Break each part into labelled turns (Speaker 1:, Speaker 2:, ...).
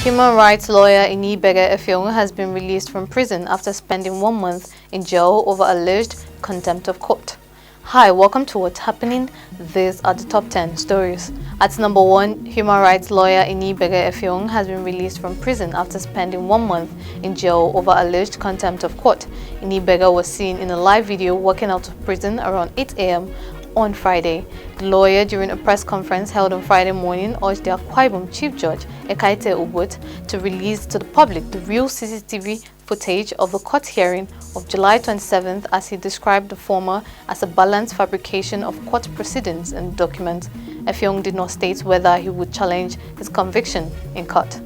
Speaker 1: Human rights lawyer Inibehe Effiong has been released from prison after spending 1 month in jail over alleged contempt of court. Hi, welcome to What's Happening. These are the top 10 stories. At number 1, human rights lawyer Inibehe Effiong has been released from prison after spending 1 month in jail over alleged contempt of court. Inibehe was seen in a live video walking out of prison around 8 a.m. on Friday. The lawyer, during a press conference held on Friday morning, urged the Akwa Ibom Chief Judge Ekaite Obot to release to the public the real CCTV footage of the court hearing of July 27th, as he described the former as a balanced fabrication of court proceedings and documents. Effiong did not state whether he would challenge his conviction in court.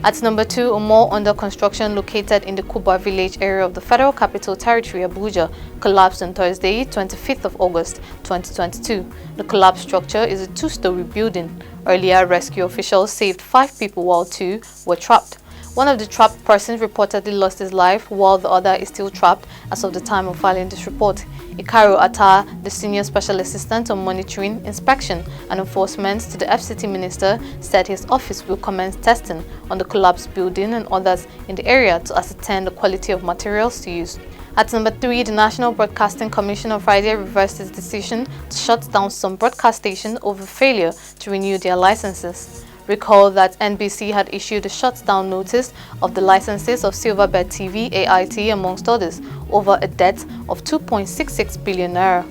Speaker 1: At number 2, a mall under construction located in the Kuba village area of the Federal Capital Territory, Abuja, collapsed on Thursday, 25th of August, 2022. The collapsed structure is a 2-story building. Earlier, rescue officials saved 5 people while 2 were trapped. One of the trapped persons reportedly lost his life, while the other is still trapped as of the time of filing this report. Ikaru Atta, the Senior Special Assistant on Monitoring, Inspection and Enforcement to the FCT Minister, said his office will commence testing on the collapsed building and others in the area to ascertain the quality of materials to use. At number 3, the National Broadcasting Commission on Friday reversed its decision to shut down some broadcast stations over failure to renew their licenses. Recall that NBC had issued a shutdown notice of the licenses of Silverbird TV, AIT, amongst others, over a debt of 2.66 billion naira.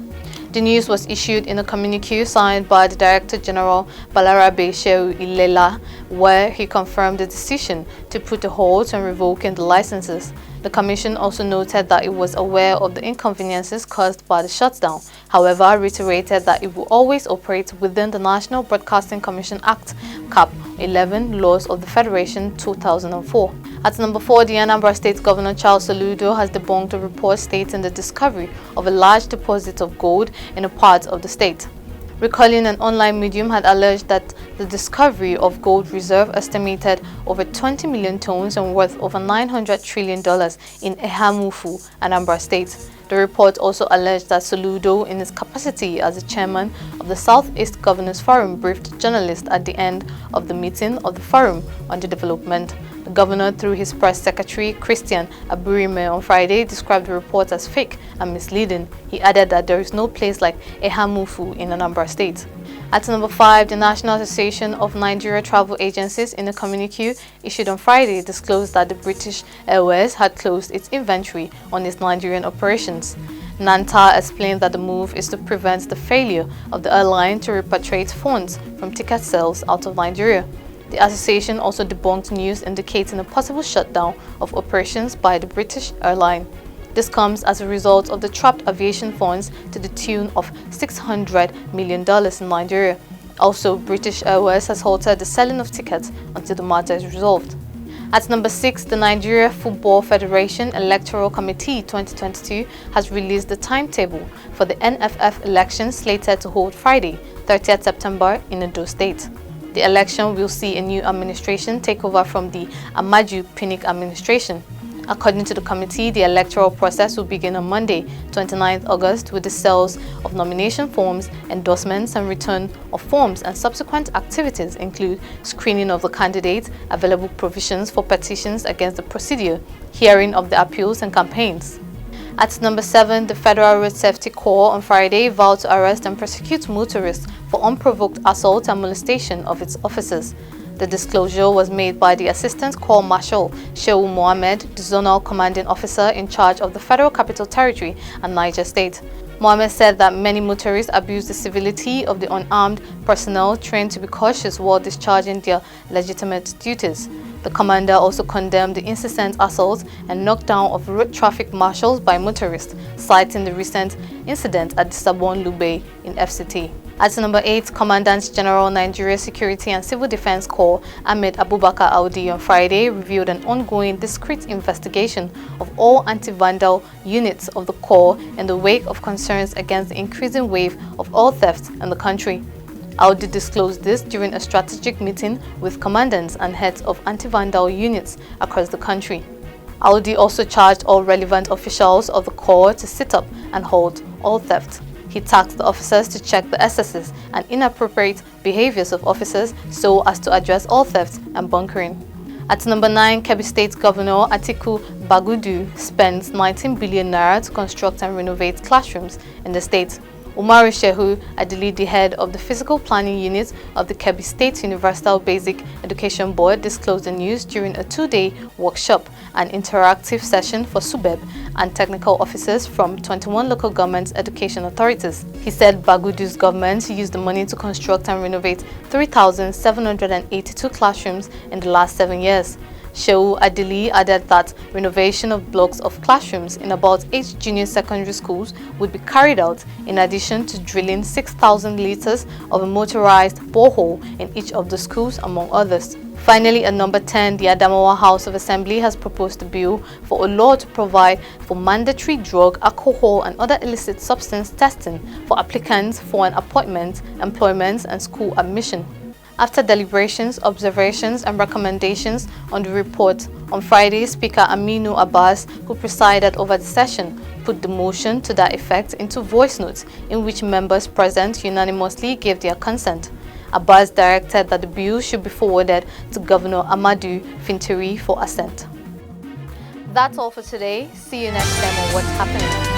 Speaker 1: The news was issued in a communique signed by the Director General Balarabe Shehu Ilela, where he confirmed the decision to put a halt on revoking the licenses. The Commission also noted that it was aware of the inconveniences caused by the shutdown, however, reiterated that it will always operate within the National Broadcasting Commission Act, Cap. 11, Laws of the Federation, 2004. At number 4, the Anambra State Governor Charles Soludo has debunked a report stating the discovery of a large deposit of gold in a part of the state. Recalling an online medium had alleged that the discovery of gold reserve estimated over 20 million tons and worth over $900 trillion in Ehamufu, Anambra State. The report also alleged that Soludo, in his capacity as the chairman of the Southeast Governors Forum, briefed journalists at the end of the meeting of the forum on the development. The governor, through his press secretary, Christian Aburime, on Friday, described the report as fake and misleading. He added that there is no place like Ehamufu in Anambra State. At number 5, the National Association of Nigeria Travel Agencies, in a communique issued on Friday, disclosed that the British Airways had closed its inventory on its Nigerian operations. NANTA explained that the move is to prevent the failure of the airline to repatriate funds from ticket sales out of Nigeria. The association also debunked news indicating a possible shutdown of operations by the British airline. This comes as a result of the trapped aviation funds to the tune of $600 million in Nigeria. Also, British Airways has halted the selling of tickets until the matter is resolved. At number 6, the Nigeria Football Federation Electoral Committee 2022 has released the timetable for the NFF election slated to hold Friday, 30th September in Edo State. The election will see a new administration take over from the Amaju Pinnick administration. According to the committee, the electoral process will begin on Monday, 29th August, with the sales of nomination forms, endorsements and return of forms, and subsequent activities include screening of the candidates, available provisions for petitions against the procedure, hearing of the appeals and campaigns. At number 7, the Federal Road Safety Corps on Friday vowed to arrest and prosecute motorists for unprovoked assault and molestation of its officers. The disclosure was made by the Assistant Corps Marshal Shehu Mohammed, the Zonal Commanding Officer in charge of the Federal Capital Territory and Niger State. Mohammed said that many motorists abuse the civility of the unarmed personnel trained to be cautious while discharging their legitimate duties. The commander also condemned the incessant assaults and knockdown of road traffic marshals by motorists, citing the recent incident at the Sabon Lube in FCT. At number 8, Commandant General Nigeria Security and Civil Defense Corps Ahmed Abubakar Audi on Friday revealed an ongoing discreet investigation of all anti-vandal units of the Corps in the wake of concerns against the increasing wave of oil theft in the country. Audi disclosed this during a strategic meeting with commandants and heads of anti-vandal units across the country. Audi also charged all relevant officials of the Corps to sit up and halt all theft. He tasked the officers to check the excesses and inappropriate behaviors of officers so as to address all theft and bunkering. At number 9, Kebbi State Governor Atiku Bagudu spends 19 billion naira to construct and renovate classrooms in the state. Umaru Shehu Adili, the head of the Physical Planning Unit of the Kebbi State Universal Basic Education Board, disclosed the news during a 2-day workshop and interactive session for SUBEB and technical officers from 21 local government education authorities. He said Bagudu's government used the money to construct and renovate 3,782 classrooms in the last 7 years. Shehu Adili added that renovation of blocks of classrooms in about 8 junior secondary schools would be carried out, in addition to drilling 6,000 litres of a motorized borehole in each of the schools, among others. Finally, at number 10, the Adamawa House of Assembly has proposed a bill for a law to provide for mandatory drug, alcohol and other illicit substance testing for applicants for an appointment, employment and school admission. After deliberations, observations and recommendations on the report, on Friday, Speaker Aminu Abbas, who presided over the session, put the motion to that effect into voice notes, in which members present unanimously gave their consent. Abbas directed that the bill should be forwarded to Governor Amadu Fintiri for assent. That's all for today. See you next time on What's Happening.